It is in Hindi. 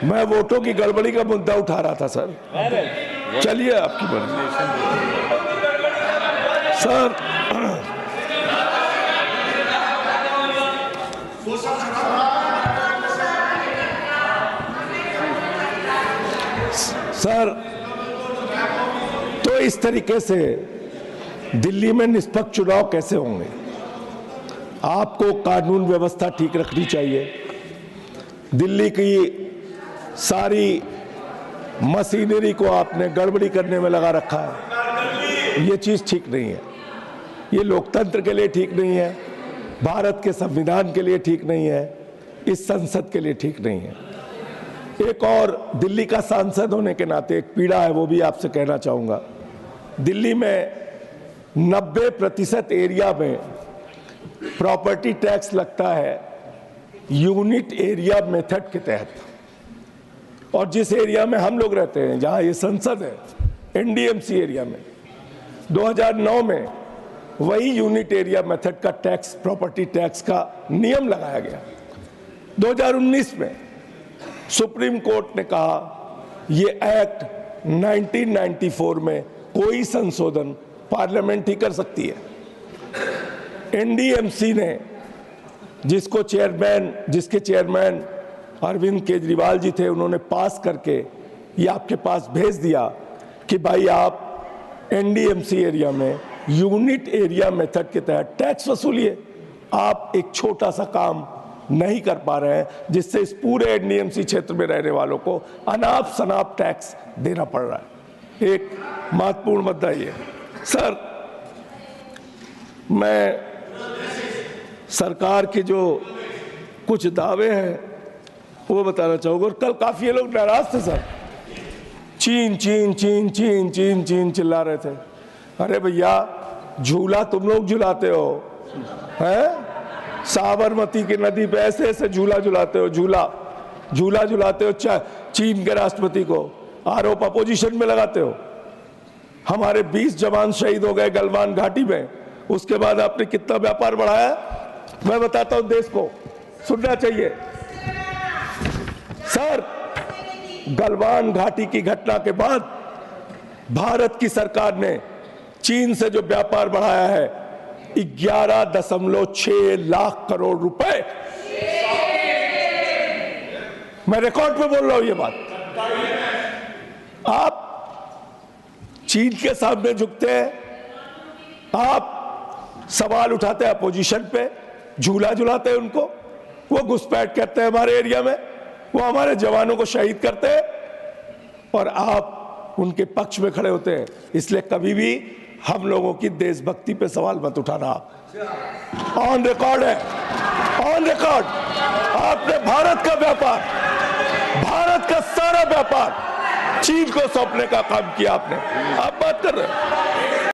मैं वोटों की गड़बड़ी का मुद्दा उठा रहा था सर। चलिए आपकी मर्जी सर। सर तो इस तरीके से दिल्ली में निष्पक्ष चुनाव कैसे होंगे? आपको कानून व्यवस्था ठीक रखनी चाहिए। दिल्ली की सारी मशीनरी को आपने गड़बड़ी करने में लगा रखा है। ये चीज ठीक नहीं है। ये लोकतंत्र के लिए ठीक नहीं है, भारत के संविधान के लिए ठीक नहीं है, इस संसद के लिए ठीक नहीं है। एक और दिल्ली का सांसद होने के नाते एक पीड़ा है, वो भी आपसे कहना चाहूंगा। दिल्ली में 90% एरिया में प्रॉपर्टी टैक्स लगता है यूनिट एरिया मेथड के तहत, और जिस एरिया में हम लोग रहते हैं, जहां ये संसद है, एनडीएमसी एरिया में 2009 में वही यूनिट एरिया मेथड का टैक्स, प्रॉपर्टी टैक्स का नियम लगाया गया। 2019 में सुप्रीम कोर्ट ने कहा ये एक्ट 1994 में कोई संशोधन पार्लियामेंट ही कर सकती है। एनडीएमसी ने जिसके चेयरमैन अरविंद केजरीवाल जी थे, उन्होंने पास करके ये आपके पास भेज दिया कि भाई आप एनडीएमसी एरिया में यूनिट एरिया मेथड के तहत टैक्स वसूलिए। आप एक छोटा सा काम नहीं कर पा रहे हैं, जिससे इस पूरे एनडीएमसी क्षेत्र में रहने वालों को अनाप शनाप टैक्स देना पड़ रहा है। एक महत्वपूर्ण मुद्दा ये सर, मैं सरकार के जो कुछ दावे हैं वो बताना चाहूंगा। और कल काफी लोग नाराज थे सर, चीन चीन चीन चीन चीन चीन चिल्ला रहे थे। अरे भैया, झूला तुम लोग झुलाते हो, हैं? साबरमती की नदी पे ऐसे ऐसे झूला झुलाते हो, झूला झुलाते हो चीन के राष्ट्रपति को, आरोप अपोजिशन में लगाते हो। हमारे 20 जवान शहीद हो गए गलवान घाटी में, उसके बाद आपने कितना व्यापार बढ़ाया मैं बताता हूं देश को, सुनना चाहिए सर। गलवान घाटी की घटना के बाद भारत की सरकार ने चीन से जो व्यापार बढ़ाया है 11.6 लाख करोड़ रुपए। मैं रिकॉर्ड पे बोल रहा हूं ये बात। आप चीन के सामने झुकते हैं, आप सवाल उठाते हैं अपोजिशन पे, झूला झुलाते हैं उनको, वो घुसपैठ करते हैं हमारे एरिया में, वो हमारे जवानों को शहीद करते हैं, और आप उनके पक्ष में खड़े होते हैं। इसलिए कभी भी हम लोगों की देशभक्ति पे सवाल मत उठाना। ऑन रिकॉर्ड है, ऑन रिकॉर्ड। आपने भारत का व्यापार, भारत का सारा व्यापार चीन को सौंपने का काम किया आपने। आप बात कर रहे हैं।